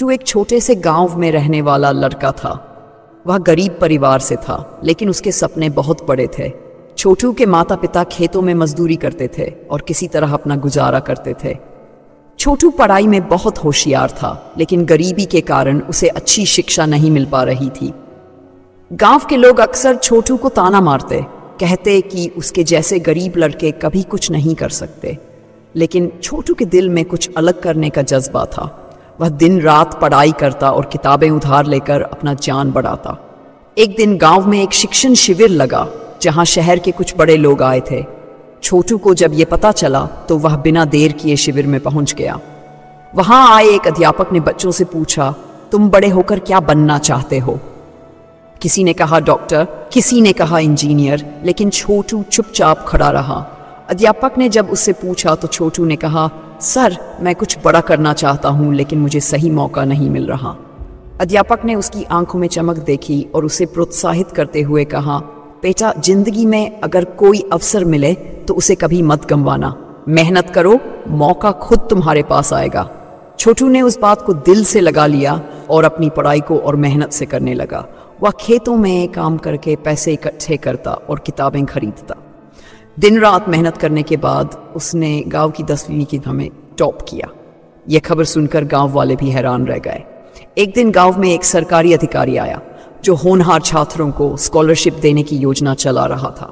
छोटू एक छोटे से गांव में रहने वाला लड़का था। वह गरीब परिवार से था, लेकिन उसके सपने बहुत बड़े थे। छोटू के माता पिता खेतों में मजदूरी करते थे और किसी तरह अपना गुजारा करते थे। छोटू पढ़ाई में बहुत होशियार था, लेकिन गरीबी के कारण उसे अच्छी शिक्षा नहीं मिल पा रही थी। गांव के लोग अक्सर छोटू को ताना मारते, कहते कि उसके जैसे गरीब लड़के कभी कुछ नहीं कर सकते। लेकिन छोटू के दिल में कुछ अलग करने का जज्बा था। वह दिन रात पढ़ाई करता और किताबें उधार लेकर अपना जान बढ़ाता। एक दिन गांव में एक शिक्षण शिविर लगा, जहां शहर के कुछ बड़े लोग आए थे। छोटू को जब ये पता चला तो वह बिना देर किए शिविर में पहुंच गया। वहां आए एक अध्यापक ने बच्चों से पूछा, तुम बड़े होकर क्या बनना चाहते हो? किसी ने कहा डॉक्टर, किसी ने कहा इंजीनियर, लेकिन छोटू चुपचाप खड़ा रहा। अध्यापक ने जब उससे पूछा तो छोटू ने कहा, सर मैं कुछ बड़ा करना चाहता हूं, लेकिन मुझे सही मौका नहीं मिल रहा। अध्यापक ने उसकी आंखों में चमक देखी और उसे प्रोत्साहित करते हुए कहा, बेटा जिंदगी में अगर कोई अवसर मिले तो उसे कभी मत गंवाना। मेहनत करो, मौका खुद तुम्हारे पास आएगा। छोटू ने उस बात को दिल से लगा लिया और अपनी पढ़ाई को और मेहनत से करने लगा। वह खेतों में काम करके पैसे इकट्ठे करता और किताबें खरीदता। दिन रात मेहनत करने के बाद उसने गांव की 10वीं की में टॉप किया। यह खबर सुनकर गांव वाले भी हैरान रह गए। एक दिन गांव में एक सरकारी अधिकारी आया, जो होनहार छात्रों को स्कॉलरशिप देने की योजना चला रहा था।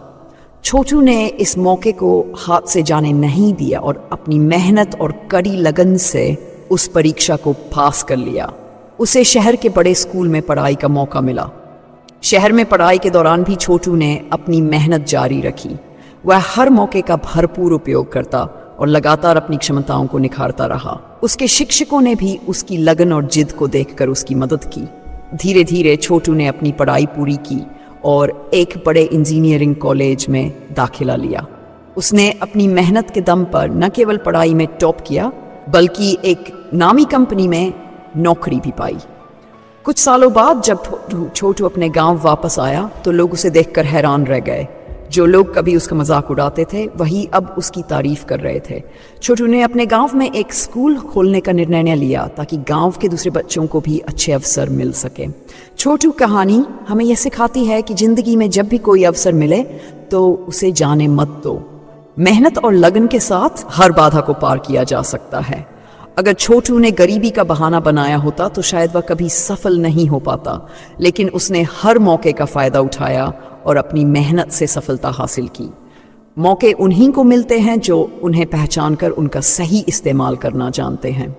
छोटू ने इस मौके को हाथ से जाने नहीं दिया और अपनी मेहनत और कड़ी लगन से उस परीक्षा को पास कर लिया। उसे शहर के बड़े स्कूल में पढ़ाई का मौका मिला। शहर में पढ़ाई के दौरान भी छोटू ने अपनी मेहनत जारी रखी। वह हर मौके का भरपूर उपयोग करता और लगातार अपनी क्षमताओं को निखारता रहा। उसके शिक्षकों ने भी उसकी लगन और जिद को देखकर उसकी मदद की। धीरे धीरे छोटू ने अपनी पढ़ाई पूरी की और एक बड़े इंजीनियरिंग कॉलेज में दाखिला लिया। उसने अपनी मेहनत के दम पर न केवल पढ़ाई में टॉप किया, बल्कि एक नामी कंपनी में नौकरी भी पाई। कुछ सालों बाद जब छोटू अपने गांव वापस आया तो लोग उसे देखकर हैरान रह गए। जो लोग कभी उसका मजाक उड़ाते थे, वही अब उसकी तारीफ कर रहे थे। छोटू ने अपने गांव में एक स्कूल खोलने का निर्णय लिया ताकि गांव के दूसरे बच्चों को भी अच्छे अवसर मिल सके। छोटू कहानी हमें यह सिखाती है कि जिंदगी में जब भी कोई अवसर मिले तो उसे जाने मत दो। मेहनत और लगन के साथ हर बाधा को पार किया जा सकता है। अगर छोटू ने गरीबी का बहाना बनाया होता तो शायद वह कभी सफल नहीं हो पाता, लेकिन उसने हर मौके का फायदा उठाया और अपनी मेहनत से सफलता हासिल की। मौके उन्हीं को मिलते हैं जो उन्हें पहचान कर उनका सही इस्तेमाल करना जानते हैं।